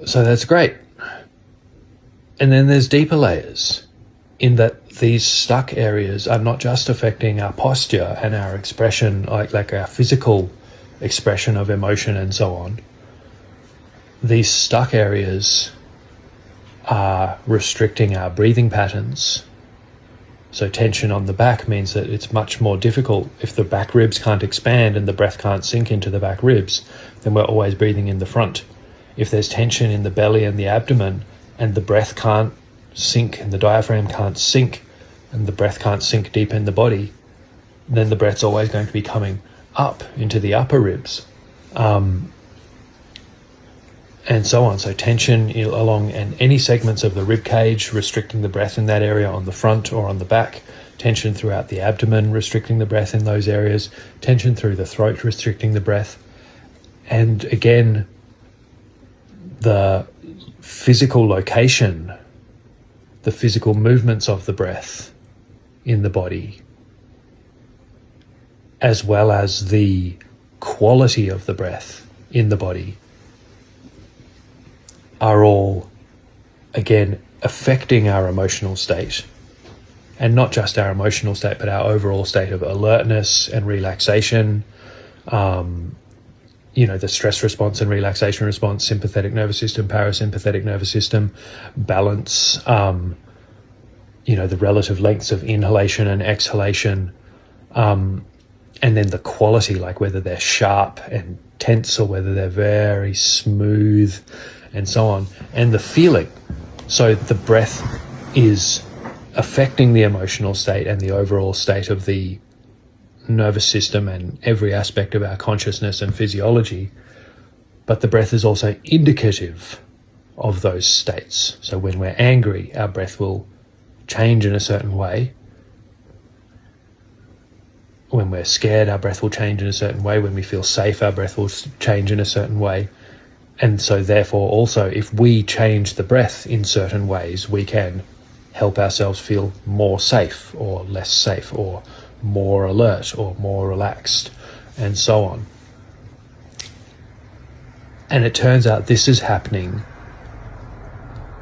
So that's great. And then there's deeper layers in that these stuck areas are not just affecting our posture and our expression, like our physical expression of emotion and so on. These stuck areas are restricting our breathing patterns. So tension on the back means that it's much more difficult. If the back ribs can't expand and the breath can't sink into the back ribs, then we're always breathing in the front. If there's tension in the belly and the abdomen and the breath can't sink and the diaphragm can't sink and the breath can't sink deep in the body, then the breath's always going to be coming up into the upper ribs. And so on. So tension along and any segments of the rib cage, restricting the breath in that area on the front or on the back, tension throughout the abdomen, restricting the breath in those areas, tension through the throat, restricting the breath. And again, the physical location, the physical movements of the breath in the body, as well as the quality of the breath in the body, are all, again, affecting our emotional state. And not just our emotional state, but our overall state of alertness and relaxation, the stress response and relaxation response, sympathetic nervous system, parasympathetic nervous system, balance, the relative lengths of inhalation and exhalation, and then the quality, like whether they're sharp and tense or whether they're very smooth, and so on, and the feeling. So the breath is affecting the emotional state and the overall state of the nervous system and every aspect of our consciousness and physiology, but the breath is also indicative of those states. So when we're angry, our breath will change in a certain way. When we're scared, our breath will change in a certain way. When we feel safe, our breath will change in a certain way. And so therefore also, if we change the breath in certain ways, we can help ourselves feel more safe or less safe or more alert or more relaxed and so on. And it turns out this is happening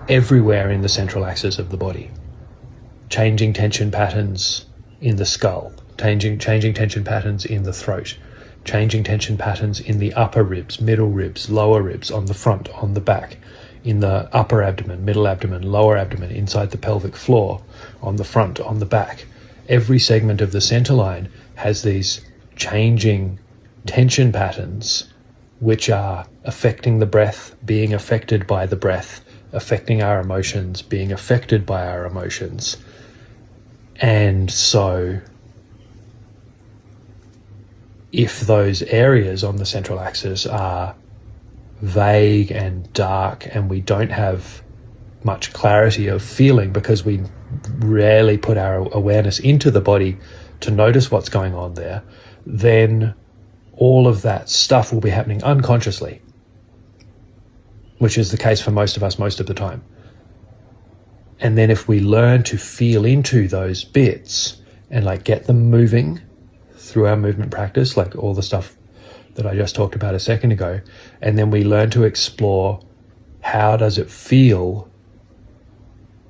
everywhere in the central axis of the body. Changing tension patterns in the skull, changing tension patterns in the throat, changing tension patterns in the upper ribs, middle ribs, lower ribs, on the front, on the back, in the upper abdomen, middle abdomen, lower abdomen, inside the pelvic floor, on the front, on the back. Every segment of the center line has these changing tension patterns which are affecting the breath, being affected by the breath, affecting our emotions, being affected by our emotions. And so if those areas on the central axis are vague and dark and we don't have much clarity of feeling because we rarely put our awareness into the body to notice what's going on there, then all of that stuff will be happening unconsciously, which is the case for most of us most of the time. And then if we learn to feel into those bits and get them moving through our movement practice, like all the stuff that I just talked about a second ago, and then we learn to explore how does it feel,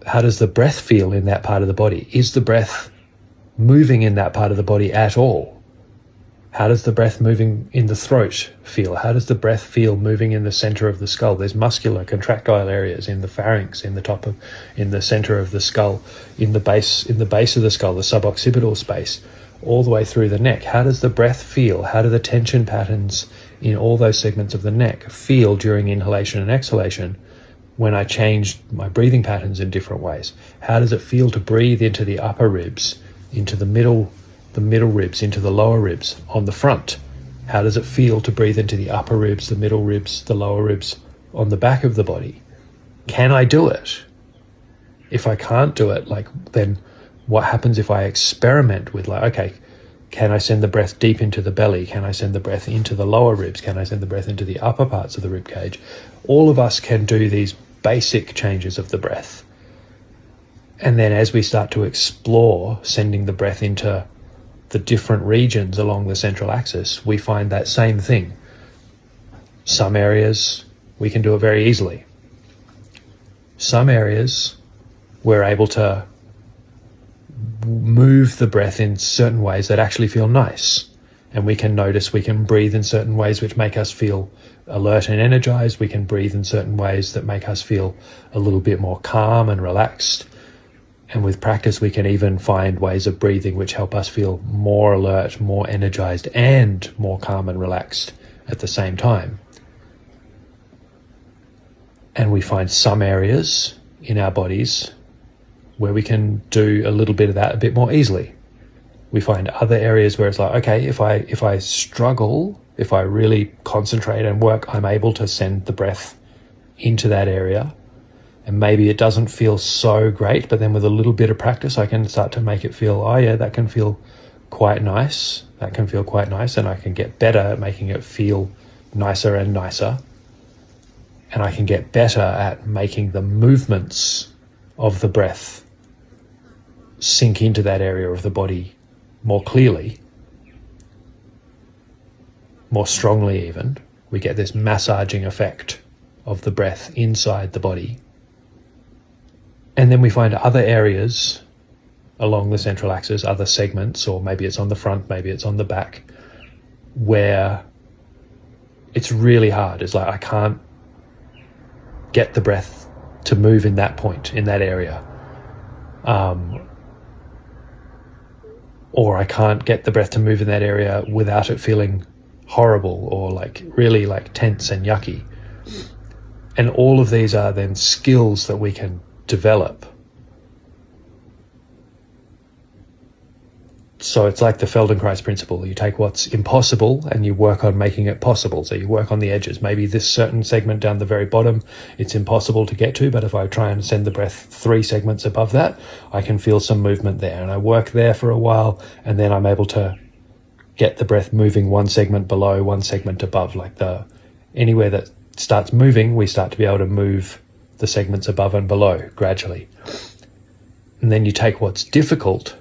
how does the breath feel in that part of the body? Is the breath moving in that part of the body at all? How does the breath moving in the throat feel? How does the breath feel moving in the center of the skull? There's muscular contractile areas in the pharynx, in the center of the skull, in the base of the skull, the suboccipital space, all the way through the neck. How does the breath feel? How do the tension patterns in all those segments of the neck feel during inhalation and exhalation when I change my breathing patterns in different ways? How does it feel to breathe into the upper ribs, into the middle ribs, into the lower ribs on the front? How does it feel to breathe into the upper ribs, the middle ribs, the lower ribs on the back of the body? Can I do it? If I can't do it, then what happens if I experiment with okay, can I send the breath deep into the belly? Can I send the breath into the lower ribs? Can I send the breath into the upper parts of the rib cage? All of us can do these basic changes of the breath. And then as we start to explore sending the breath into the different regions along the central axis, we find that same thing. Some areas we can do it very easily. some areas we're able to move the breath in certain ways that actually feel nice. And we can notice we can breathe in certain ways which make us feel alert and energized. We can breathe in certain ways that make us feel a little bit more calm and relaxed. And with practice, we can even find ways of breathing which help us feel more alert, more energized, and more calm and relaxed at the same time. And we find some areas in our bodies where we can do a little bit of that a bit more easily. We find other areas where it's like, okay, if I struggle, if I really concentrate and work, I'm able to send the breath into that area. And maybe it doesn't feel so great, but then with a little bit of practice, I can start to make it feel, oh yeah, that can feel quite nice. That can feel quite nice. And I can get better at making it feel nicer and nicer. And I can get better at making the movements of the breath sink into that area of the body more clearly, more strongly even. We get this massaging effect of the breath inside the body. And then we find other areas along the central axis, other segments, or maybe it's on the front, maybe it's on the back, where it's really hard. It's like I can't get the breath to move in that point, in that area. Or I can't get the breath to move in that area without it feeling horrible or like really like tense and yucky. And all of these are then skills that we can develop. So it's like the Feldenkrais principle. You take what's impossible and you work on making it possible. So you work on the edges. Maybe this certain segment down the very bottom, it's impossible to get to, but if I try and send the breath 3 segments above that, I can feel some movement there. And I work there for a while, and then I'm able to get the breath moving 1 segment below, 1 segment above. Like anywhere that starts moving, we start to be able to move the segments above and below gradually. And then you take what's difficult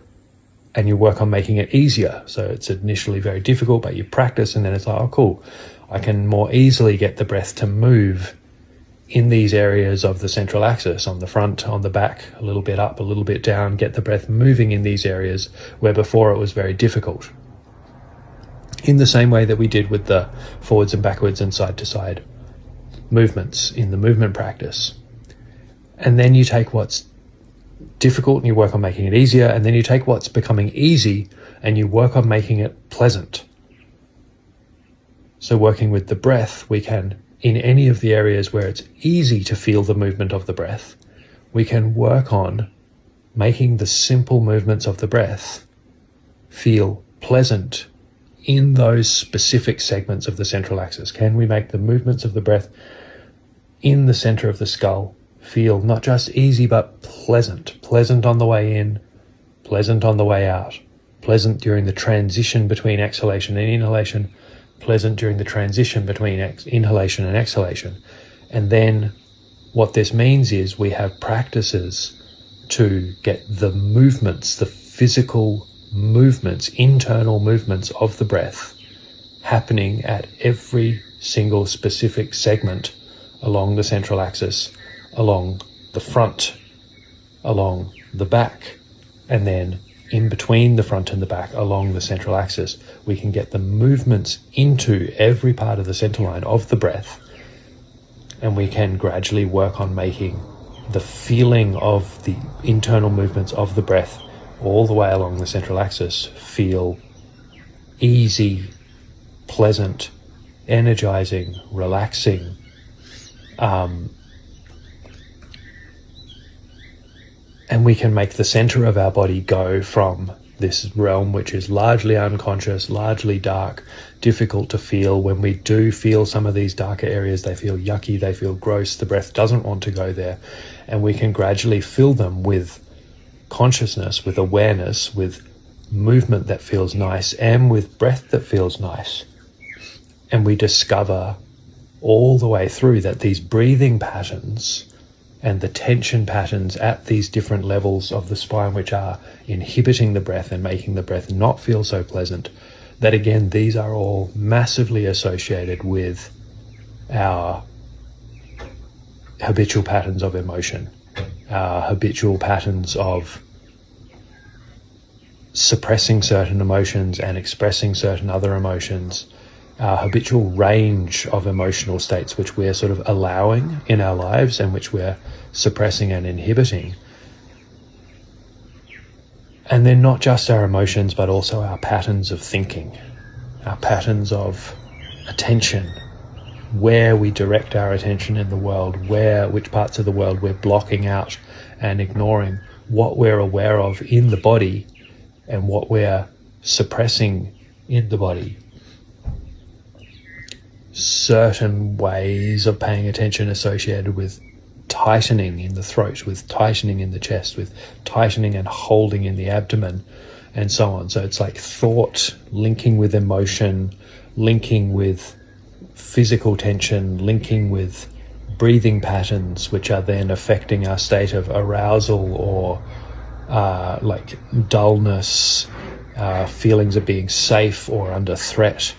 and you work on making it easier. So it's initially very difficult, but you practice, and then it's like, oh, cool. I can more easily get the breath to move in these areas of the central axis, on the front, on the back, a little bit up, a little bit down, get the breath moving in these areas where before it was very difficult. In the same way that we did with the forwards and backwards and side to side movements in the movement practice. And then you take what's difficult and you work on making it easier, and then you take what's becoming easy and you work on making it pleasant. So working with the breath, we can, in any of the areas where it's easy to feel the movement of the breath, we can work on making the simple movements of the breath feel pleasant in those specific segments of the central axis. Can we make the movements of the breath in the center of the skull feel not just easy, but pleasant? Pleasant on the way in, pleasant on the way out, pleasant during the transition between exhalation and inhalation, pleasant during the transition between inhalation and exhalation. And then what this means is we have practices to get the movements, the physical movements, internal movements of the breath happening at every single specific segment along the central axis, along the front, along the back, and then in between the front and the back along the central axis. We can get the movements into every part of the center line of the breath, and we can gradually work on making the feeling of the internal movements of the breath all the way along the central axis feel easy, pleasant, energizing, relaxing. And we can make the center of our body go from this realm which is largely unconscious, largely dark, difficult to feel. When we do feel some of these darker areas, they feel yucky, they feel gross, the breath doesn't want to go there. And we can gradually fill them with consciousness, with awareness, with movement that feels nice, and with breath that feels nice. And we discover all the way through that these breathing patterns and the tension patterns at these different levels of the spine, which are inhibiting the breath and making the breath not feel so pleasant, that again, these are all massively associated with our habitual patterns of emotion, habitual patterns of suppressing certain emotions and expressing certain other emotions, habitual range of emotional states which we're sort of allowing in our lives and which we're suppressing and inhibiting. And then not just our emotions, but also our patterns of thinking, our patterns of attention, where we direct our attention in the world, which parts of the world we're blocking out and ignoring, what we're aware of in the body and what we're suppressing in the body. Certain ways of paying attention associated with tightening in the throat, with tightening in the chest, with tightening and holding in the abdomen, and so on. So it's like thought linking with emotion, linking with physical tension, linking with breathing patterns, which are then affecting our state of arousal or like dullness, feelings of being safe or under threat,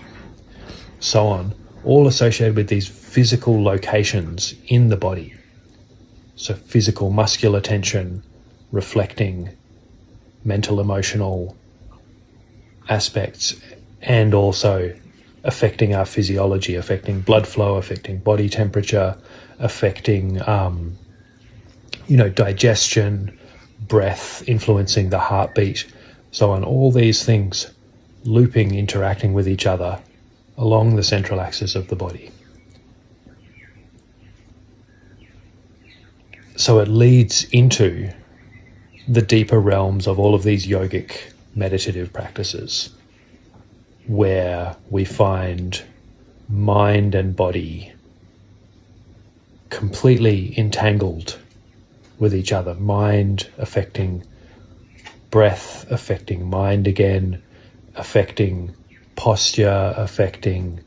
so on, all associated with these physical locations in the body. So physical muscular tension reflecting mental emotional aspects, and also affecting our physiology, affecting blood flow, affecting body temperature, affecting digestion, breath, influencing the heartbeat, so on. All these things looping, interacting with each other along the central axis of the body. So it leads into the deeper realms of all of these yogic meditative practices, where we find mind and body completely entangled with each other. Mind affecting breath, affecting mind again, affecting posture, affecting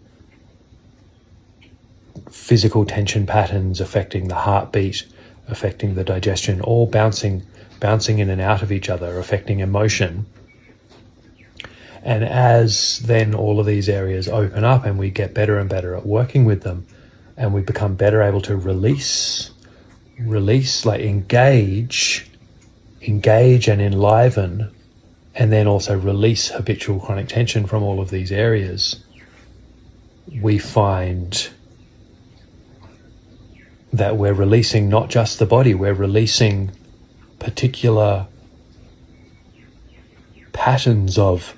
physical tension patterns, affecting the heartbeat, affecting the digestion, all bouncing in and out of each other, affecting emotion. And as then all of these areas open up and we get better and better at working with them, and we become better able to release, like engage and enliven, and then also release habitual chronic tension from all of these areas, we find that we're releasing not just the body, we're releasing particular patterns of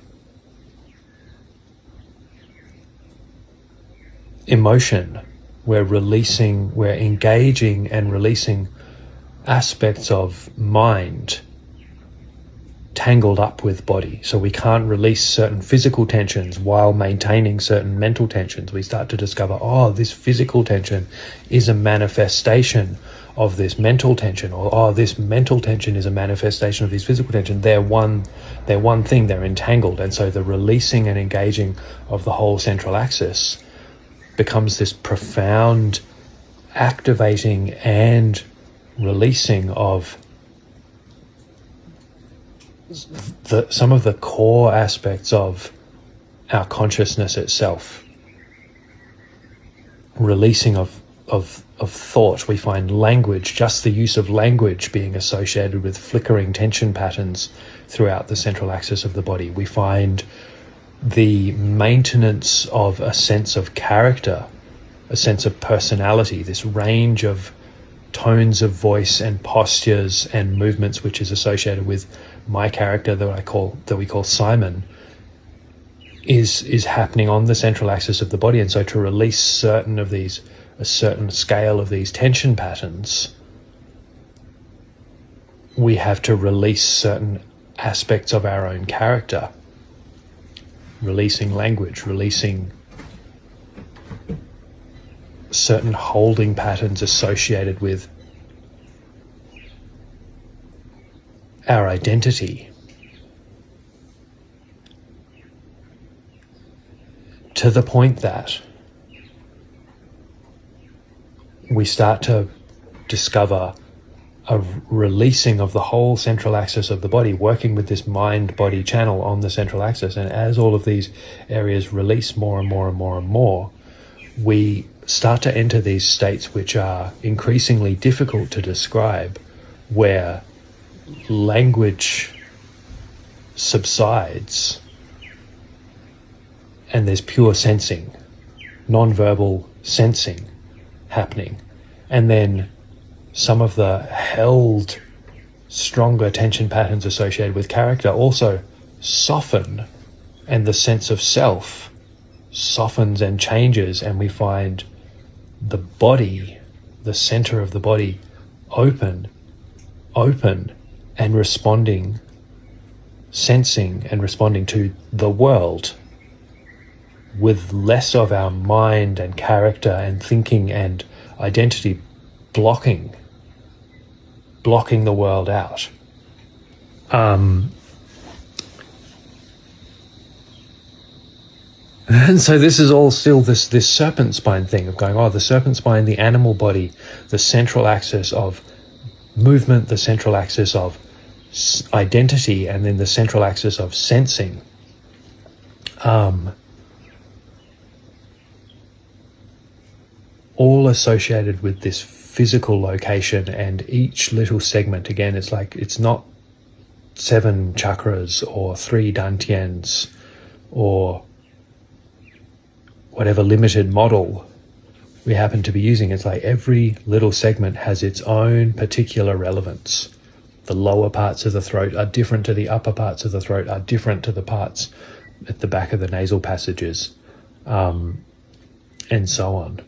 emotion. We're engaging and releasing aspects of mind tangled up with body. So we can't release certain physical tensions while maintaining certain mental tensions. We start to discover, this physical tension is a manifestation of this mental tension, or this mental tension is a manifestation of this physical tension. They're one thing, they're entangled. And so the releasing and engaging of the whole central axis becomes this profound activating and releasing of some of the core aspects of our consciousness itself. Releasing of thought. We find language, just the use of language, being associated with flickering tension patterns throughout the central axis of the body. We find the maintenance of a sense of character, a sense of personality, this range of tones of voice and postures and movements which is associated with my character that we call Simon, is happening on the central axis of the body. And so to release a certain scale of these tension patterns, we have to release certain aspects of our own character. Releasing language, releasing certain holding patterns associated with our identity, to the point that we start to discover a releasing of the whole central axis of the body, working with this mind-body channel on the central axis. And as all of these areas release more and more and more and more, we start to enter these states which are increasingly difficult to describe, where language subsides and there's pure sensing, non-verbal sensing happening. And then some of the held stronger tension patterns associated with character also soften, and the sense of self softens and changes, and we find the body, the center of the body, open and responding, sensing and responding to the world with less of our mind and character and thinking and identity blocking the world out. And so this is all still this serpent spine thing of going, the serpent spine, the animal body, the central axis of movement, the central axis of identity, and then the central axis of sensing. All associated with this physical location, and each little segment, again, it's not 7 chakras or 3 dantians or whatever limited model we happen to be using. It's like every little segment has its own particular relevance. The lower parts of the throat are different to the upper parts of the throat, are different to the parts at the back of the nasal passages, and so on.